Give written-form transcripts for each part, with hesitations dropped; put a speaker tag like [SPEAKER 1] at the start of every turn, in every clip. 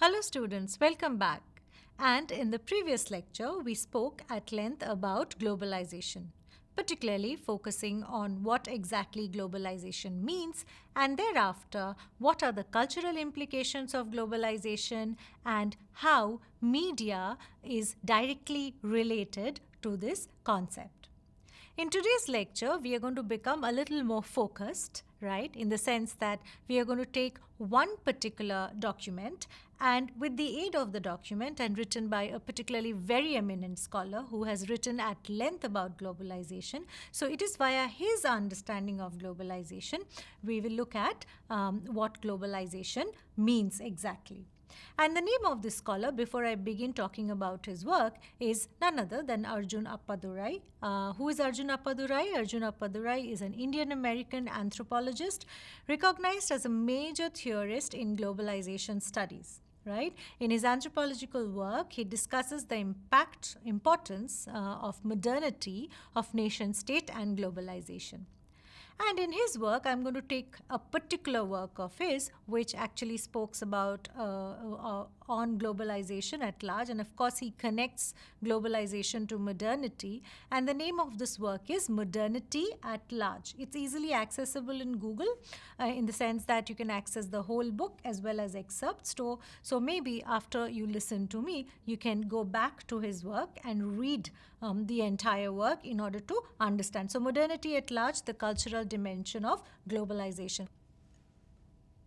[SPEAKER 1] Hello students, welcome back. And in the previous lecture, we spoke at length about globalization, particularly focusing on what exactly globalization means and thereafter what are the cultural implications of globalization and how media is directly related to this concept. In today's lecture, we are going to become a little more focused, right? In the sense that we are going to take one particular document and with the aid of the document and written by a particularly very eminent scholar who has written at length about globalization. So it is via his understanding of globalization, we will look at what globalization means exactly. And the name of this scholar, before I begin talking about his work, is none other than Arjun Appadurai. Who is Arjun Appadurai? Arjun Appadurai is an Indian American anthropologist recognized as a major theorist in globalization studies. Right? In his anthropological work, he discusses the importance of modernity of nation state and globalization. And in his work, I'm going to take a particular work of his, which actually speaks about on globalization at large. And of course, he connects globalization to modernity. And the name of this work is Modernity at Large. It's easily accessible in Google in the sense that you can access the whole book as well as excerpts. So maybe after you listen to me, you can go back to his work and read the entire work in order to understand. So modernity at large, the cultural dimension of globalization.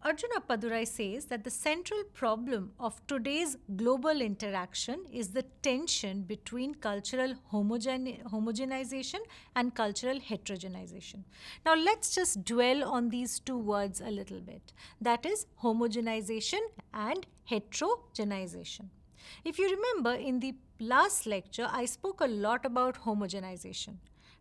[SPEAKER 1] Arjun Appadurai says that the central problem of today's global interaction is the tension between cultural homogenization and cultural heterogenization. Now, let's just dwell on these two words a little bit. That is homogenization and heterogenization. If you remember, in the last lecture, I spoke a lot about homogenization,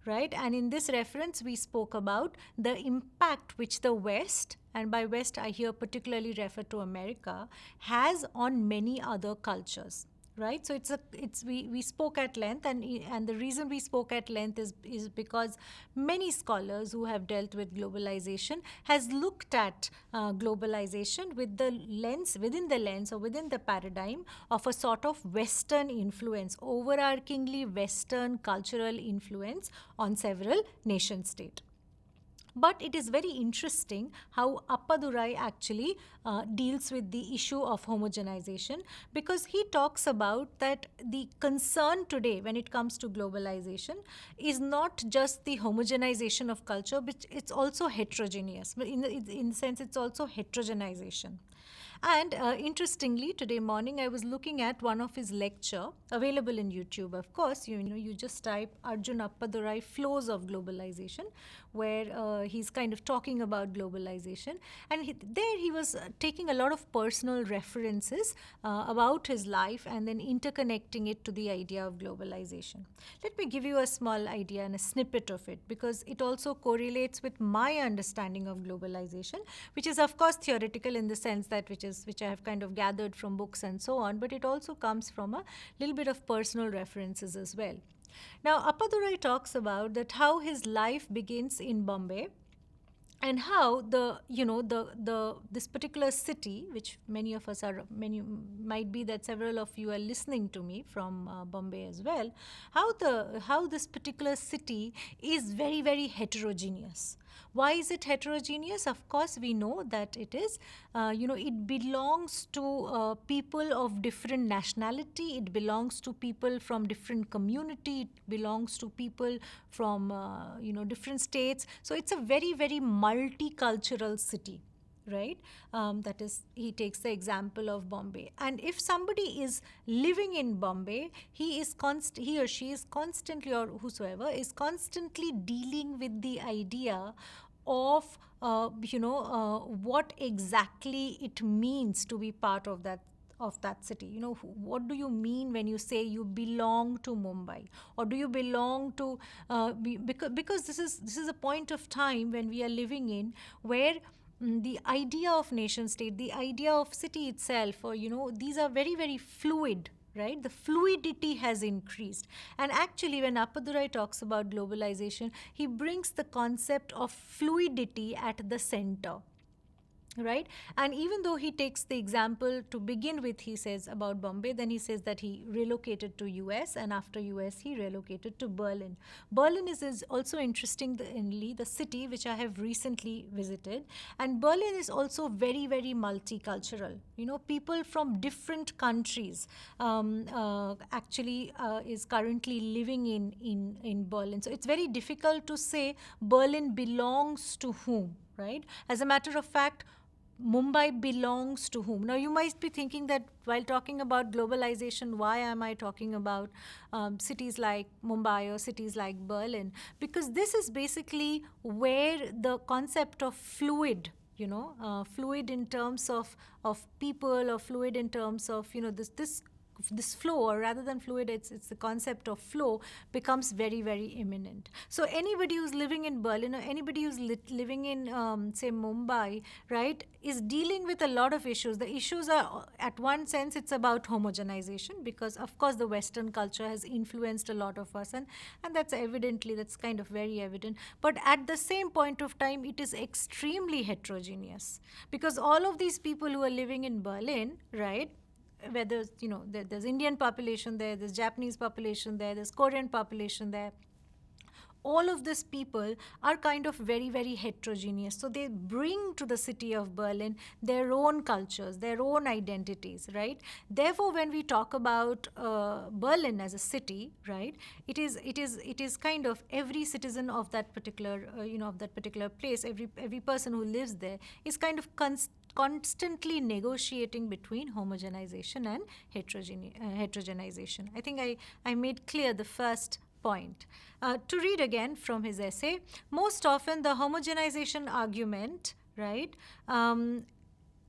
[SPEAKER 1] right? And in this reference, we spoke about the impact which the West, and by West I here particularly refer to America, has on many other cultures. Right, so we spoke at length, and the reason we spoke at length is because many scholars who have dealt with globalization has looked at globalization with the lens within the lens or within the paradigm of a sort of Western influence, overarchingly Western cultural influence on several nation states. But it is very interesting how Appadurai actually deals with the issue of homogenization, because he talks about that the concern today when it comes to globalization is not just the homogenization of culture, but it's also heterogeneous. But in the sense, it's also heterogenization. And interestingly, today morning I was looking at one of his lecture available in YouTube. Of course, you just type Arjun Appadurai Flows of Globalization, where he's kind of talking about globalization. And there he was taking a lot of personal references about his life and then interconnecting it to the idea of globalization. Let me give you a small idea and a snippet of it, because it also correlates with my understanding of globalization, which is of course theoretical in the sense that which I have kind of gathered from books and so on, but it also comes from a little bit of personal references as well. Now, Appadurai talks about that how his life begins in Bombay, and how this particular city, which many might be that several of you are listening to me from Bombay as well, how this particular city is very, very heterogeneous. Why is it heterogeneous? Of course, we know that it is, it belongs to people of different nationality, it belongs to people from different community, it belongs to people from, different states. So it's a very, very multicultural city. Right, that is, he takes the example of Bombay, and if somebody is living in Bombay, he or she is constantly, or whosoever is constantly dealing with the idea of what exactly it means to be part of that city. What do you mean when you say you belong to Mumbai, or do you belong to because this is a point of time when we are living in where the idea of nation state, the idea of city itself, or these are very, very fluid. Right, the fluidity has increased. And actually, when Appadurai talks about globalization, he brings the concept of fluidity at the center. right? And even though he takes the example to begin with, he says about Bombay, then he says that he relocated to US, and after US he relocated to Berlin. Berlin is also interestingly the city which I have recently visited, and Berlin is also very, very multicultural. You know, people from different countries actually is currently living in Berlin. So it's very difficult to say Berlin belongs to whom, right? As a matter of fact, Mumbai belongs to whom? Now, you might be thinking that while talking about globalization, why am I talking about cities like Mumbai or cities like Berlin? Because this is basically where the concept of fluid, fluid in terms of people, or fluid in terms of, this flow, or rather than fluid, it's the concept of flow, becomes very, very imminent. So anybody who's living in Berlin, or anybody who's living in say Mumbai, right, is dealing with a lot of issues. The issues are, at one sense, it's about homogenization, because of course the Western culture has influenced a lot of us, and that's kind of very evident. But at the same point of time, it is extremely heterogeneous, because all of these people who are living in Berlin, right, where there's Indian population there, there's Japanese population there, there's Korean population there. All of these people are kind of very, very heterogeneous. So they bring to the city of Berlin their own cultures, their own identities, right? Therefore, when we talk about Berlin as a city, right, it is kind of every citizen of that particular of that particular place, every person who lives there is kind of constantly negotiating between homogenization and heterogenization. I think I made clear the first point. To read again from his essay, most often the homogenization argument, right,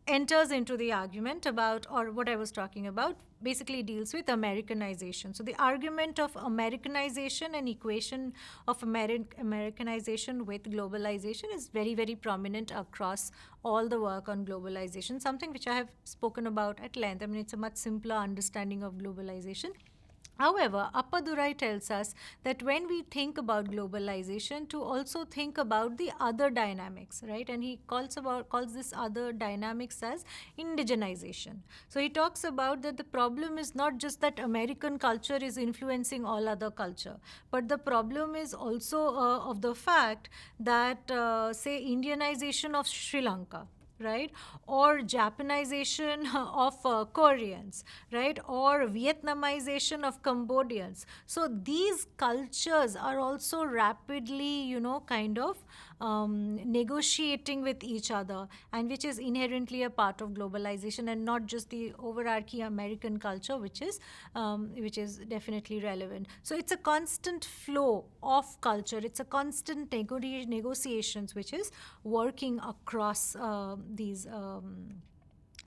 [SPEAKER 1] enters into the argument about, or what I was talking about, basically deals with Americanization. So the argument of Americanization and equation of Americanization with globalization is very, very prominent across all the work on globalization, something which I have spoken about at length. I mean, it's a much simpler understanding of globalization. However, Appadurai tells us that when we think about globalization, to also think about the other dynamics, right? And he calls this other dynamics as indigenization. So he talks about that the problem is not just that American culture is influencing all other culture, but the problem is also of the fact that, say, Indianization of Sri Lanka, right, or Japanization of Koreans, right, or Vietnamization of Cambodians. So these cultures are also rapidly, kind of negotiating with each other, and which is inherently a part of globalization, and not just the overarching American culture, which is definitely relevant. So it's a constant flow of culture. It's a constant negotiations which is working across these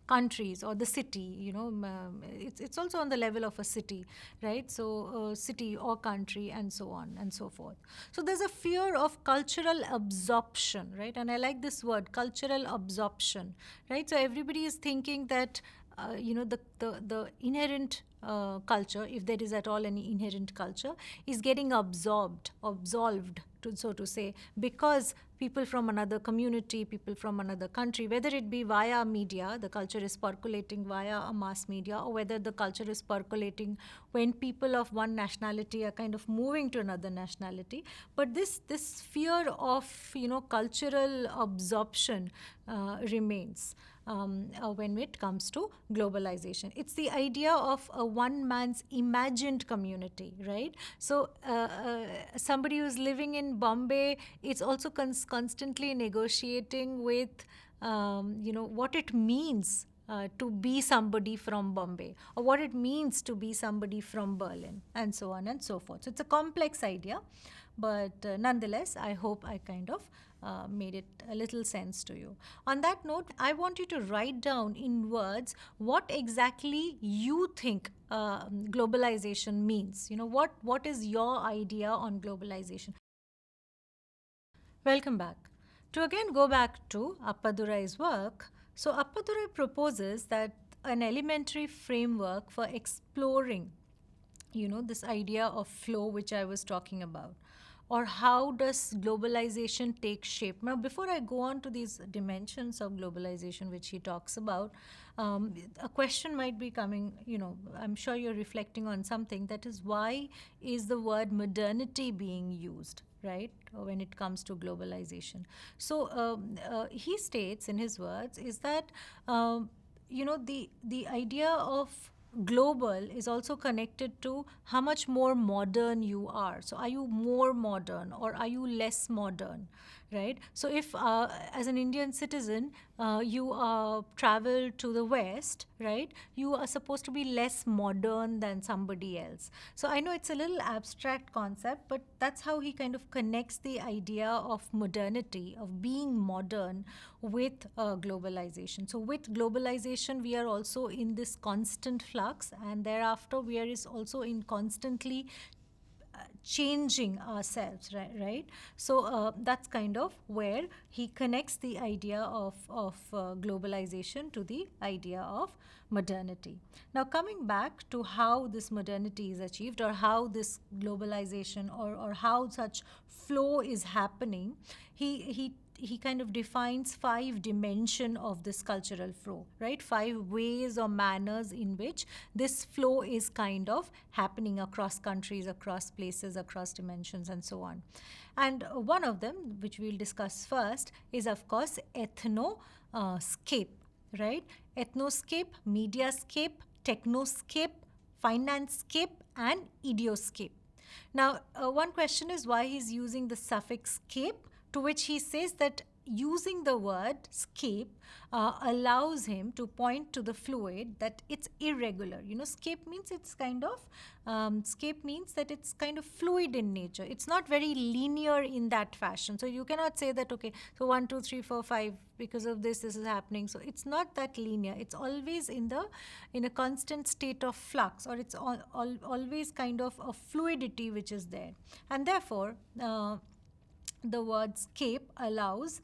[SPEAKER 1] countries or the city. It's also on the level of a city, right? So city or country, and so on and so forth. So there's a fear of cultural absorption, right? And I like this word, cultural absorption, right? So everybody is thinking that the inherent culture, if there is at all any inherent culture, is getting absolved, so to say, because people from another community, people from another country, whether it be via media, the culture is percolating via a mass media, or whether the culture is percolating when people of one nationality are kind of moving to another nationality. But this fear of cultural absorption remains. When it comes to globalization, it's the idea of a one man's imagined community, right? So somebody who's living in Bombay, it's also constantly negotiating with what it means to be somebody from Bombay, or what it means to be somebody from Berlin, and so on and so forth. So it's a complex idea, but nonetheless, I hope I kind of made it a little sense to you. On that note, I want you to write down in words what exactly you think globalization means. What is your idea on globalization? Welcome back. To again go back to Appadurai's work, so Appadurai proposes that an elementary framework for exploring, this idea of flow which I was talking about, or how does globalization take shape? Now, before I go on to these dimensions of globalization, which he talks about, a question might be coming, I'm sure you're reflecting on something, that is, why is the word modernity being used? Right, when it comes to globalization. So he states in his words is that the idea of global is also connected to how much more modern you are. So are you more modern or are you less modern, right? So if as an Indian citizen you travel to the west, right, you are supposed to be less modern than somebody else. So I know it's a little abstract concept, but that's how he kind of connects the idea of modernity, of being modern, with globalization. So with globalization, we are also in this constant flux, and thereafter we are is also in constantly changing ourselves, right? So that's kind of where he connects the idea of globalization to the idea of modernity. Now, coming back to how this modernity is achieved, or how this globalization, or how such flow is happening, he kind of defines 5 dimension of this cultural flow, right? 5 ways or manners in which this flow is kind of happening across countries, across places, across dimensions, and so on. And one of them, which we'll discuss first, is of course ethnoscape, right? Ethnoscape, mediascape, technoscape, financescape, and idioscape. Now, one question is why he's using the suffix scape, to which he says that using the word scape allows him to point to the fluid that it's irregular. Scape means it's kind of, scape means that it's kind of fluid in nature. It's not very linear in that fashion. So you cannot say that, okay, so 1, 2, 3, 4, 5, because of this is happening. So it's not that linear. It's always in a constant state of flux, or it's always kind of a fluidity which is there. And therefore, the word scape allows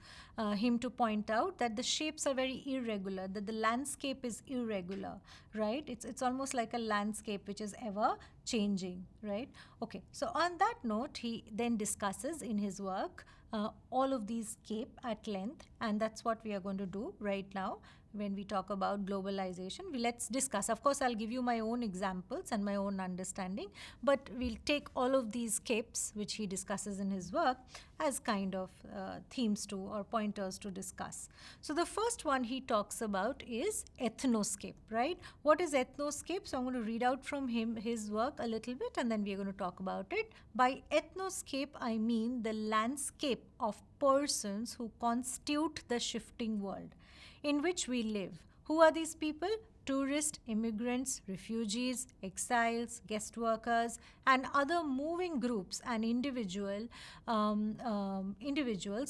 [SPEAKER 1] him to point out that the shapes are very irregular, that the landscape is irregular, right? It's almost like a landscape which is ever changing, right? Okay, so on that note, he then discusses in his work all of these scape at length, and that's what we are going to do right now. When we talk about globalization, let's discuss. Of course, I'll give you my own examples and my own understanding, but we'll take all of these scapes which he discusses in his work as kind of themes to, or pointers to discuss. So the first one he talks about is ethnoscape, right? What is ethnoscape? So I'm going to read out from his work a little bit, and then we're going to talk about it. By ethnoscape, I mean the landscape of persons who constitute the shifting world in which we live. Who are these people? Tourists, immigrants, refugees, exiles, guest workers, and other moving groups and individuals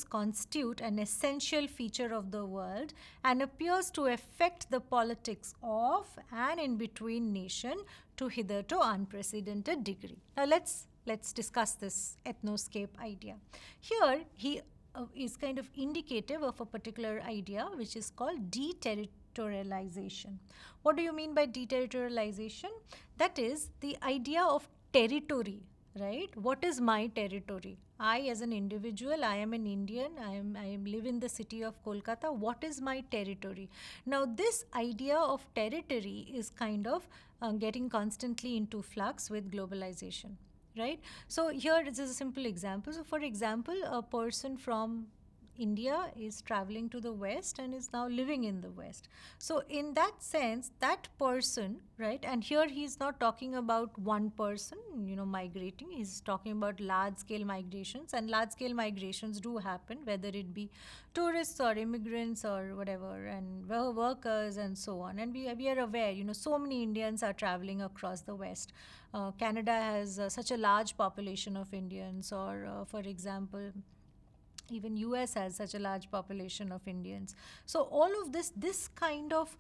[SPEAKER 1] constitute an essential feature of the world and appears to affect the politics of and in between nation to hitherto unprecedented degree. Now let's discuss this ethnoscape idea. Here he is kind of indicative of a particular idea which is called deterritorialization. What do you mean by deterritorialization? That is the idea of territory, right? What is my territory? I, as an individual, I am an Indian. I live in the city of Kolkata. What is my territory? Now, this idea of territory is kind of getting constantly into flux with globalization, right? So here is a simple example. So for example, a person from India is traveling to the West and is now living in the West. So in that sense, that person, right, and here he's not talking about one person, migrating. He's talking about large-scale migrations, and large-scale migrations do happen, whether it be tourists or immigrants or whatever, and workers and so on. And we are aware, so many Indians are traveling across the West. Canada has such a large population of Indians, or for example, even US has such a large population of Indians. So all of this kind of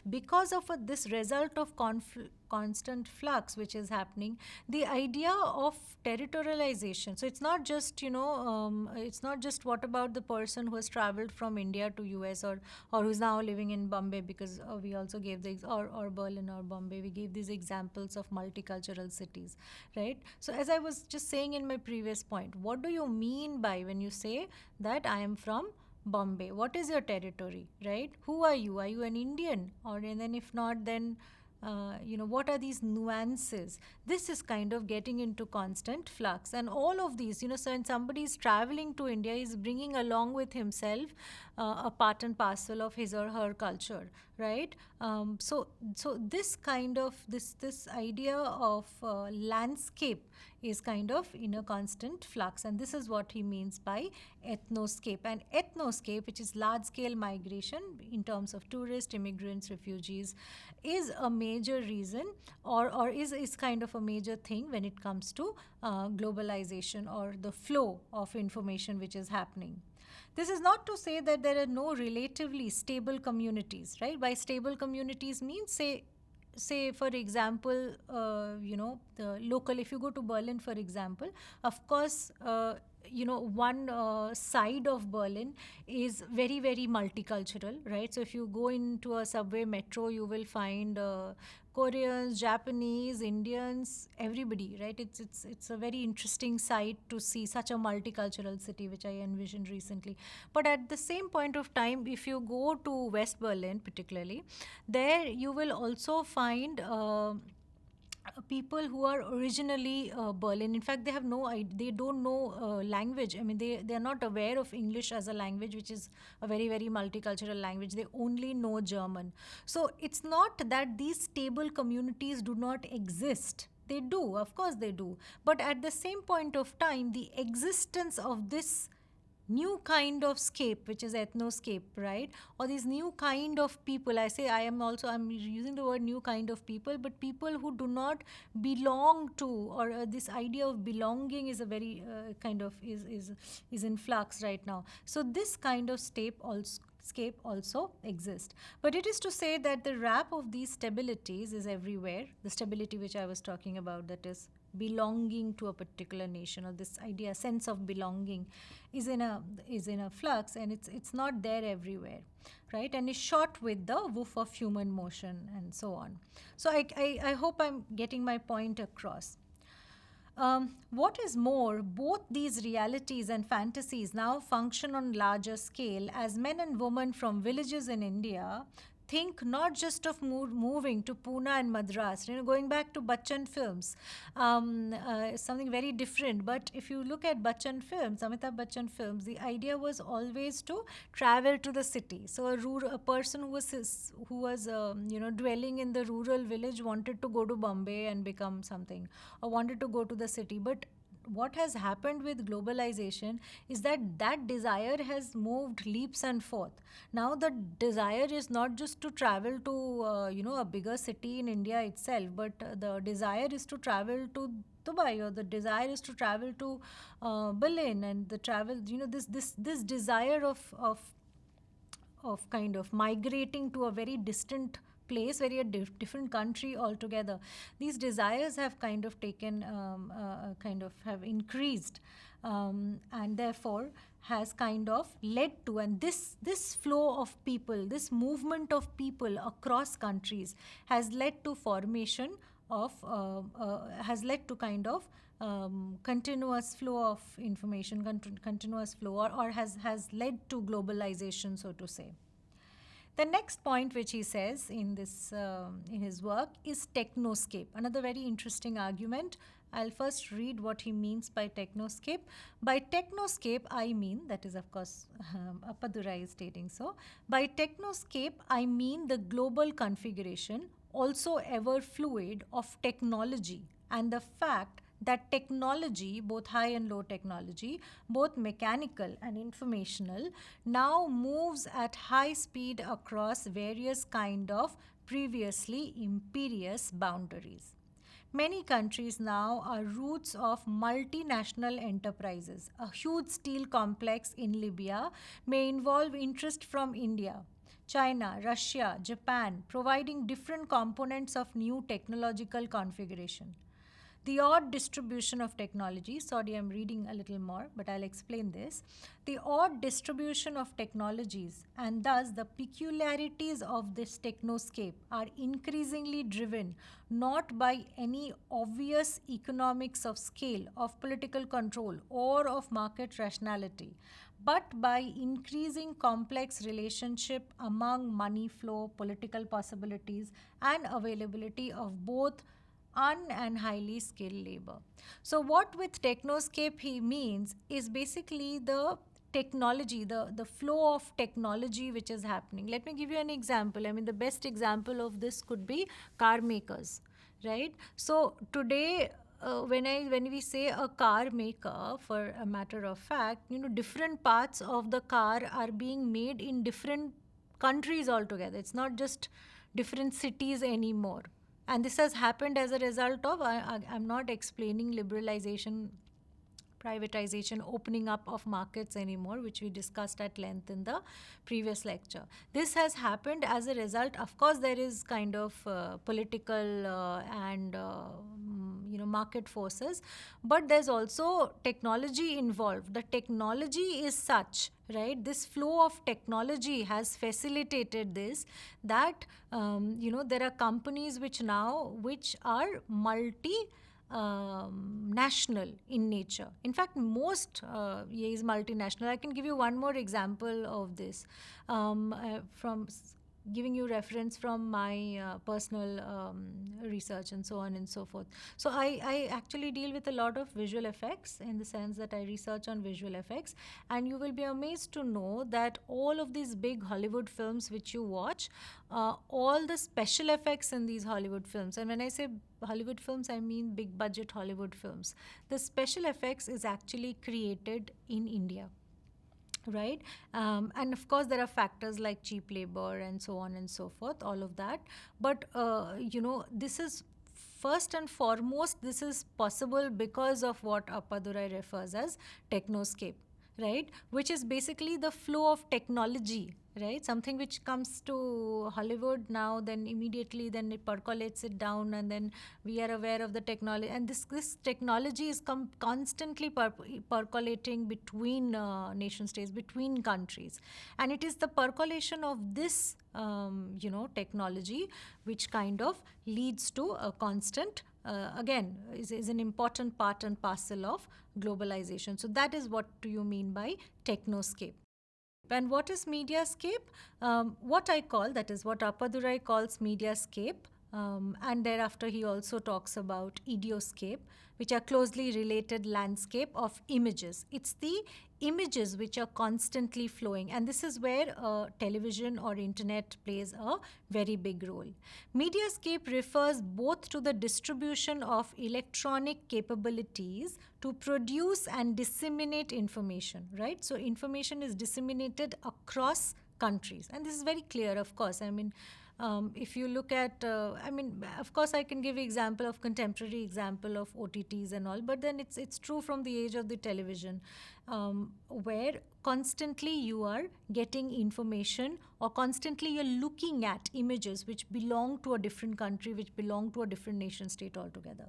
[SPEAKER 1] because of this result of constant flux which is happening, the idea of territorialization. So it's not just, it's not just what about the person who has traveled from India to US, or who's now living in Bombay, because we also gave or Berlin or Bombay, we gave these examples of multicultural cities, right? So as I was just saying in my previous point, what do you mean by when you say that I am from Bombay? What is your territory, right? Who are you? Are you an Indian? Or and then if not, then what are these nuances? This is kind of getting into constant flux, and all of these, so when somebody is traveling to India, he's bringing along with himself a part and parcel of his or her culture, right? So this kind of this idea of landscape is kind of in a constant flux, and this is what he means by ethnoscape. And ethnoscape, which is large scale migration in terms of tourists, immigrants, refugees, is a major reason, or is kind of a major thing when it comes to globalization, or the flow of information which is happening. This is not to say that there are no relatively stable communities, right? By stable communities means, say for example, the local, if you go to Berlin, for example, of course, one side of Berlin is very, very multicultural, right? So if you go into a subway metro, you will find Koreans, Japanese, Indians, everybody, right? It's a very interesting sight to see such a multicultural city, which I envisioned recently. But at the same point of time, if you go to West Berlin, particularly, there you will also find people who are originally Berlin. In fact, they have they don't know language. I mean, they are not aware of English as a language, which is a very, very multicultural language. They only know German. So it's not that these stable communities do not exist. They do, of course they do. But at the same point of time, the existence of this new kind of scape, which is ethnoscape, right? Or these new kind of people. I'm using the word new kind of people, but people who do not belong to, or this idea of belonging is a very kind of is in flux right now. So this kind of scape also exist. But it is to say that the wrap of these stabilities is everywhere. The stability which I was talking about, that is belonging to a particular nation, or this idea, sense of belonging, is in a flux, and it's not there everywhere, right? And is shot with the woof of human motion and so on. So I hope I'm getting my point across. What is more, both these realities and fantasies now function on larger scale, as men and women from villages in India think not just of moving to Pune and Madras, going back to Bachchan films, something very different. But if you look at Bachchan films, Amitabh Bachchan films, the idea was always to travel to the city. So a person who was dwelling in the rural village wanted to go to Bombay and become something, or wanted to go to the city. But what has happened with globalization is that desire has moved leaps and forth. Now the desire is not just to travel to a bigger city in India itself, but the desire is to travel to Dubai, or the desire is to travel to Berlin, and the travel, this desire of kind of migrating to a very distant place, very different country altogether. These desires have kind of taken, kind of have increased, and therefore has kind of led to, and this flow of people, this movement of people across countries has led to formation of, has led to kind of continuous flow of information, continuous flow, or has led to globalization, so to say. The next point which he says in his work is technoscape. Another very interesting argument. I'll first read what he means by technoscape. By technoscape, I mean, that is of course Appadurai is stating so. By technoscape, I mean the global configuration, also ever fluid, of technology, and the fact that technology, both high and low technology, both mechanical and informational, now moves at high speed across various kind of previously imperious boundaries. Many countries now are roots of multinational enterprises. A huge steel complex in Libya may involve interest from India. China, Russia, Japan, providing different components of new technological configuration. The odd distribution of technology, sorry, I'm reading a little more, but I'll explain this. The odd distribution of technologies and thus the peculiarities of this technoscape are increasingly driven not by any obvious economics of scale, of political control, or of market rationality, but by increasing complex relationship among money flow, political possibilities, and availability of both and highly skilled labor. So, what with technoscape he means is basically the technology, the flow of technology which is happening. Let me give you an example. I mean, the best example of this could be car makers, right? So, today, when we say a car maker, for a matter of fact, different parts of the car are being made in different countries altogether. It's not just different cities anymore. And this has happened as a result of, I'm not explaining liberalization, privatization, opening up of markets anymore, which we discussed at length in the previous lecture. This has happened as a result. Of course, there is kind of political and market forces, but there's also technology involved. The technology is such, right? This flow of technology has facilitated this, that there are companies which are multi national in nature. In fact, most is multinational. I can give you one more example of this from giving you reference from my personal research and so on and so forth. So I actually deal with a lot of visual effects, in the sense that I research on visual effects, and you will be amazed to know that all of these big Hollywood films which you watch, all the special effects in these Hollywood films, and when I say Hollywood films, I mean big budget Hollywood films, the special effects is actually created in India, right? And of course there are factors like cheap labor and so on and so forth, all of that. But this is, first and foremost, this is possible because of what Appadurai refers as technoscape, right? Which is basically the flow of technology, right? Something which comes to Hollywood now, then immediately then it percolates it down, and then we are aware of the technology, and this technology is constantly percolating between nation states, between countries, and it is the percolation of this technology which kind of leads to a constant again is an important part and parcel of globalization. So that is what do you mean by technoscape. And what is mediascape? What I call, that is what Appadurai calls mediascape, and thereafter he also talks about idioscape, which are closely related landscape of images. It's the images which are constantly flowing, and this is where television or internet plays a very big role. Mediascape refers both to the distribution of electronic capabilities to produce and disseminate information, right? So information is disseminated across countries, and this is very clear, of course. I mean, if you look at, of course, I can give example of contemporary example of OTTs and all, but then it's true from the age of the television, where constantly you are getting information, or constantly you're looking at images which belong to a different country, which belong to a different nation state altogether.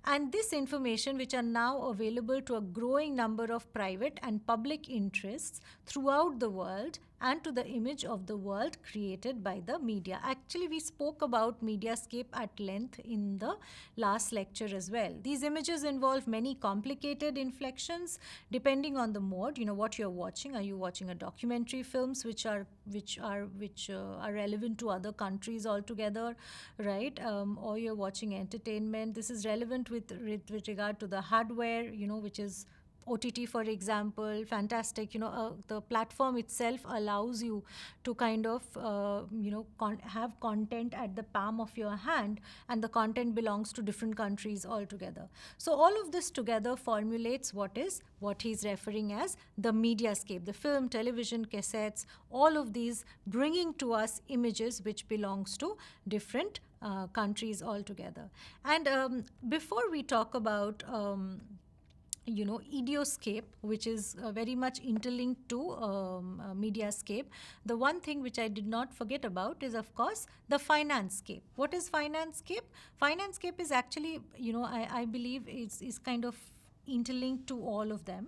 [SPEAKER 1] And this information, which are now available to a growing number of private and public interests throughout the world, and to the image of the world created by the media. Actually, we spoke about mediascape at length in the last lecture as well. These images involve many complicated inflections depending on the mode, what you're watching. Are you watching a documentary films which are relevant to other countries altogether, right? Or you're watching entertainment. This is relevant with regard to the hardware, which is OTT, for example. Fantastic. The platform itself allows you to kind of, have content at the palm of your hand, and the content belongs to different countries altogether. So all of this together formulates what he's referring as the mediascape, the film, television, cassettes, all of these bringing to us images which belongs to different countries altogether. And before we talk about idioscape, which is very much interlinked to mediascape, the one thing which I did not forget about is, of course, the financescape. What is financescape? Financescape is actually, I believe is kind of interlinked to all of them,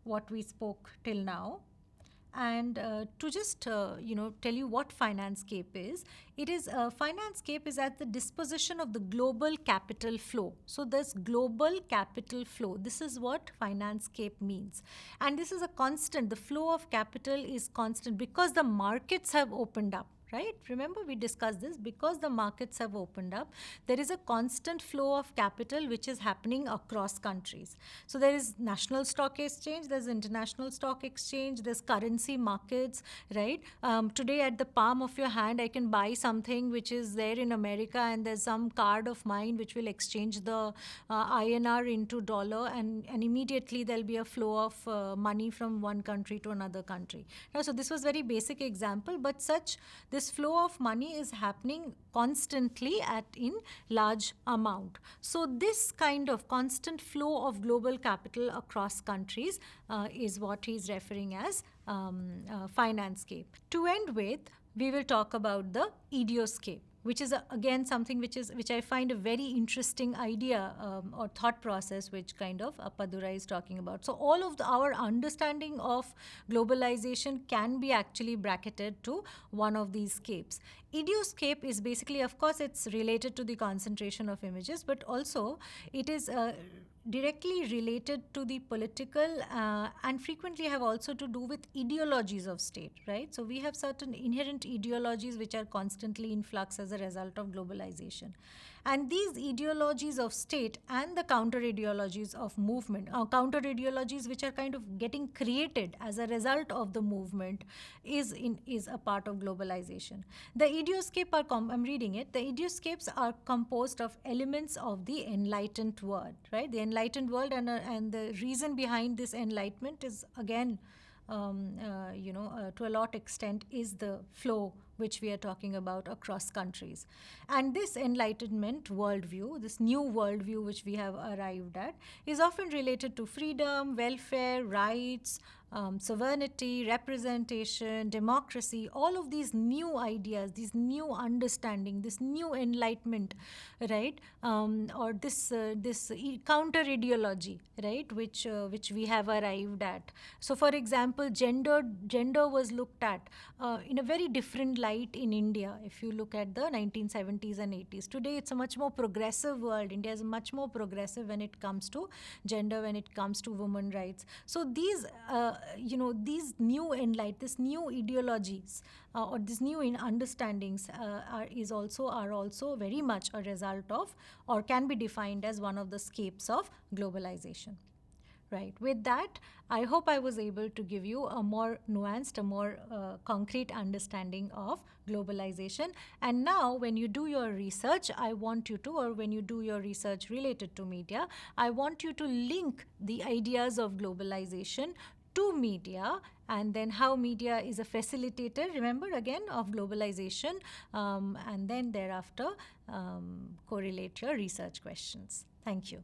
[SPEAKER 1] what we spoke till now. And to just tell you what financescape is, it is financescape is at the disposition of the global capital flow. So this global capital flow, this is what financescape means, and this is a constant. The flow of capital is constant because the markets have opened up, right? Remember, we discussed this. Because the markets have opened up, there is a constant flow of capital which is happening across countries. So there is national stock exchange, there's international stock exchange, there's currency markets, right? Today at the palm of your hand, I can buy something which is there in America, and there's some card of mine which will exchange the INR into dollar, and immediately there'll be a flow of money from one country to another country. Now, so this was very basic example, but this flow of money is happening constantly in large amount. So this kind of constant flow of global capital across countries is what he's referring as financescape. To end with, we will talk about the idioscape, which is again something which I find a very interesting idea or thought process, which kind of Appadurai is talking about. So all of our understanding of globalization can be actually bracketed to one of these scapes. Idioscape is basically, of course, it's related to the concentration of images, but also it is directly related to the political and frequently have also to do with ideologies of state, right? So we have certain inherent ideologies which are constantly in flux as a result of globalization. And these ideologies of state and the counter ideologies of movement, counter ideologies which are kind of getting created as a result of the movement, is a part of globalization. The idioscape I'm reading it. The idioscapes are composed of elements of the enlightened world, right? The enlightened world, and the reason behind this enlightenment is again, to a lot extent, is the flow which we are talking about across countries. And this enlightenment worldview, this new worldview which we have arrived at, is often related to freedom, welfare, rights, sovereignty, representation, democracy, all of these new ideas, these new understanding, this new enlightenment, right? Or this counter ideology, right? Which we have arrived at. So, for example, gender was looked at in a very different light in India. If you look at the 1970s and 80s, today it's a much more progressive world. India is much more progressive when it comes to gender, when it comes to women rights. So these these new this new ideologies or these new understandings are also very much a result of, or can be defined as one of the scapes of globalization. Right. With that, I hope I was able to give you a more nuanced, a more concrete understanding of globalization. And now, when you do your research, when you do your research related to media, I want you to link the ideas of globalization to media, and then how media is a facilitator, remember again, of globalization, and then thereafter correlate your research questions. Thank you.